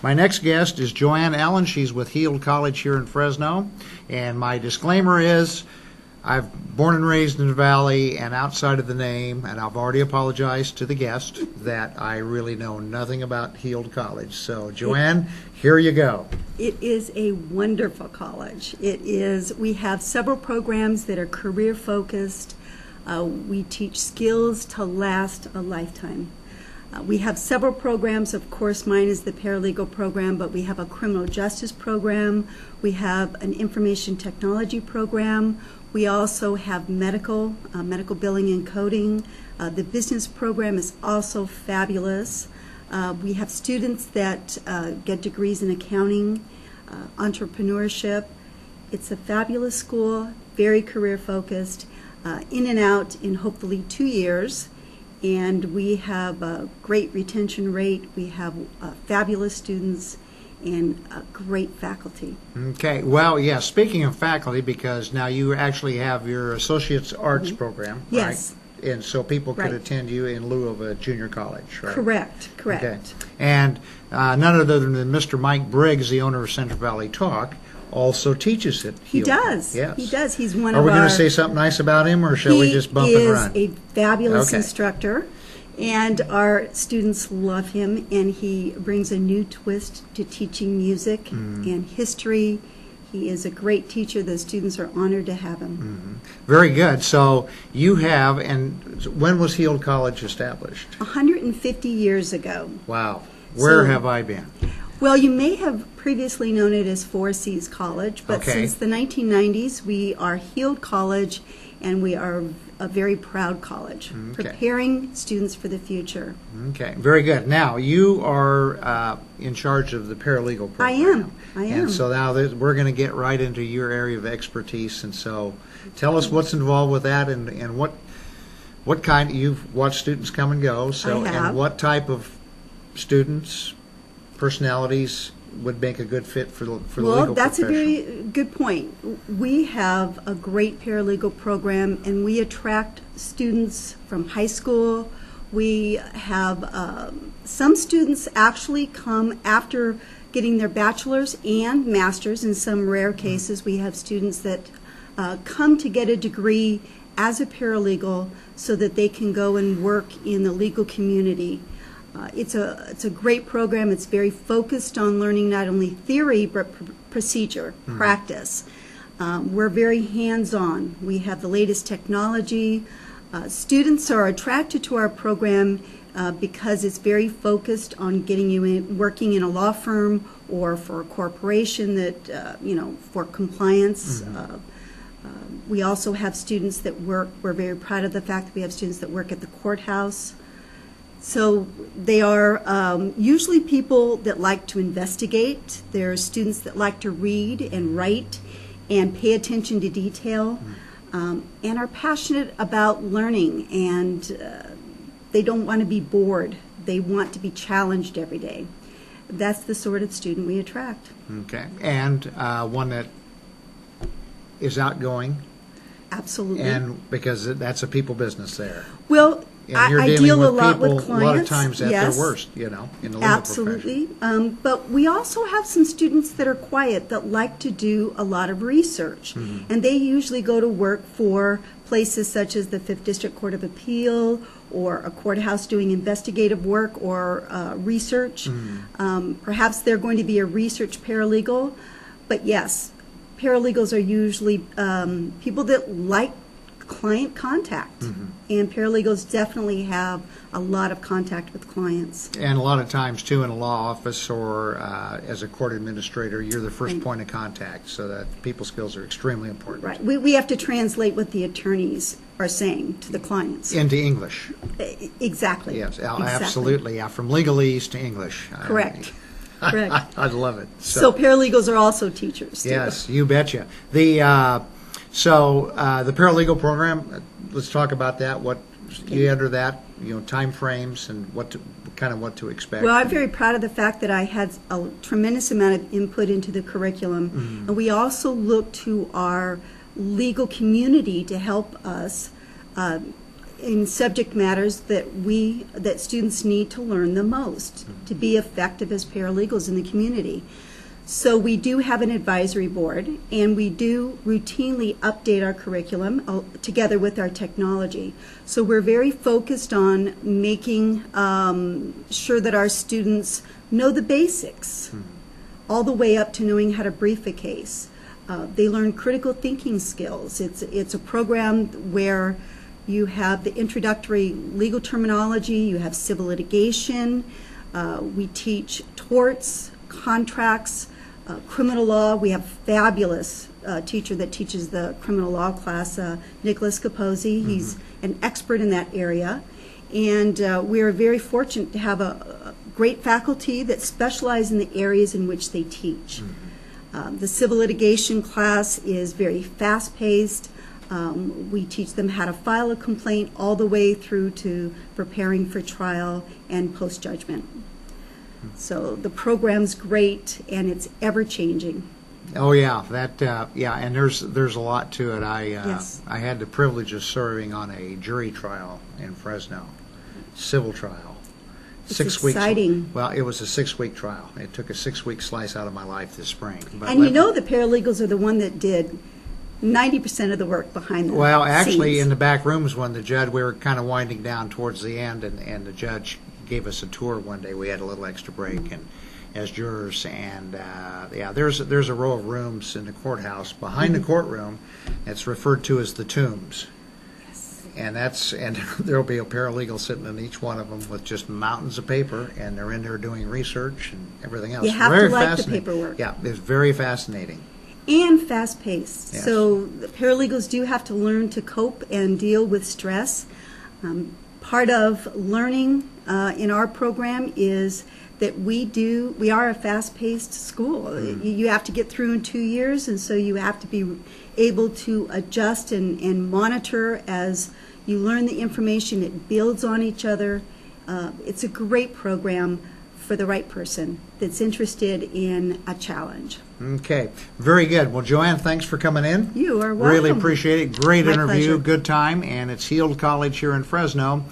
My next guest is Joanne Allen. She's with Heald College here in Fresno. And my disclaimer is, I've born and raised in the Valley and outside of the name, and I've already apologized to the guest that I really know nothing about Heald College. So, Joanne, here you go. It is a wonderful college. We have several programs that are career focused. We teach skills to last a lifetime. We have several programs. Of course, mine is the paralegal program, but we have a criminal justice program. We have an information technology program. We also have medical billing and coding. The business program is also fabulous. We have students that get degrees in accounting, entrepreneurship. It's a fabulous school, very career focused, in and out in hopefully 2 years. And we have a great retention rate. We have fabulous students and great faculty. Okay. Well, yeah, speaking of faculty, because now you actually have your Associate's Arts program, yes. Right? And so people could attend you in lieu of a junior college, right? Correct. Okay. And none other than Mr. Mike Briggs, the owner of Central Valley Talk, also teaches at Heald. He does. Yes. He does. He's one of our... Are we going to say something nice about him, or shall we just bump and run? He is a fabulous instructor, and our students love him, and he brings a new twist to teaching music and history. He is a great teacher. The students are honored to have him. Very good. So you have, and when was Heald College established? 150 years ago. Wow. Where have I been? Well, you may have previously known it as Four Seas College, but since the 1990s, we are Heald College, and we are a very proud college, preparing students for the future. Okay, very good. Now, you are in charge of the paralegal program. I am. And so now we're going to get right into your area of expertise, and so tell us what's involved with that, and what kind, you've watched students come and go, so and what type of students, personalities would make a good fit for the legal profession? Well, that's a very good point. We have a great paralegal program, and we attract students from high school. We have some students actually come after getting their bachelor's and master's. In some rare cases, we have students that come to get a degree as a paralegal so that they can go and work in the legal community. It's a great program. It's very focused on learning not only theory but procedure, practice. We're very hands-on. We have the latest technology. Students are attracted to our program because it's very focused on getting you working in a law firm or for a corporation that, for compliance. We also have students that work. We're very proud of the fact that we have students that work at the courthouse. So they are usually people that like to investigate. There are students that like to read and write and pay attention to detail and are passionate about learning, and they don't want to be bored. They want to be challenged every day. That's the sort of student we attract. Okay. And one that is outgoing. Absolutely. And because that's a people business there. Well, I deal a lot with clients. A lot of times at their worst, in the legal Absolutely. But we also have some students that are quiet that like to do a lot of research. And they usually go to work for places such as the 5th District Court of Appeal or a courthouse doing investigative work or research. Perhaps they're going to be a research paralegal. But yes, paralegals are usually people that like client contact, and paralegals definitely have a lot of contact with clients. And a lot of times, too, in a law office or as a court administrator, you're the first point of contact, so that people skills are extremely important. Right. We have to translate what the attorneys are saying to the clients. Into English. Exactly. Yes, absolutely. Yeah, from legalese to English. Correct. Correct. I love it. So paralegals are also teachers, too. Yes, you betcha. So the paralegal program, let's talk about that. What you enter that, time frames and what to expect. Well, I'm very proud of the fact that I had a tremendous amount of input into the curriculum, and we also look to our legal community to help us in subject matters that students need to learn the most to be effective as paralegals in the community. So we do have an advisory board, and we do routinely update our curriculum together with our technology. So we're very focused on making sure that our students know the basics, all the way up to knowing how to brief a case. They learn critical thinking skills. It's a program where you have the introductory legal terminology, you have civil litigation, we teach torts, contracts, criminal law. We have a fabulous teacher that teaches the criminal law class, Nicholas Capozzi. He's an expert in that area. And we are very fortunate to have a great faculty that specialize in the areas in which they teach. The civil litigation class is very fast-paced. We teach them how to file a complaint all the way through to preparing for trial and post-judgment. So the program's great, and it's ever-changing. Oh yeah, and there's a lot to it. Yes. I had the privilege of serving on a jury trial in Fresno, civil trial. It's 6 weeks. exciting. Well, it was a 6-week trial. It took a 6-week slice out of my life this spring. But And you know the paralegals are the one that did 90% of the work behind the Well, actually, scenes. in the back rooms when we were kind of winding down towards the end, and the judge gave us a tour one day. We had a little extra break, and as jurors, and there's a row of rooms in the courthouse behind the courtroom. It's referred to as the tombs. And there'll be a paralegal sitting in each one of them with just mountains of paper, and they're in there doing research and everything else. You have Very to like the fascinating. paperwork. Yeah, it's very fascinating. And fast-paced. Yes. So the paralegals do have to learn to cope and deal with stress. Part of learning in our program is that we are a fast-paced school. You have to get through in 2 years, and so you have to be able to adjust and monitor as you learn the information. It builds on each other. It's a great program for the right person that's interested in a challenge. Okay, very good. Well, Joanne, thanks for coming in. You are welcome. Really appreciate it. Great My interview, pleasure. good time, and it's Heald College here in Fresno.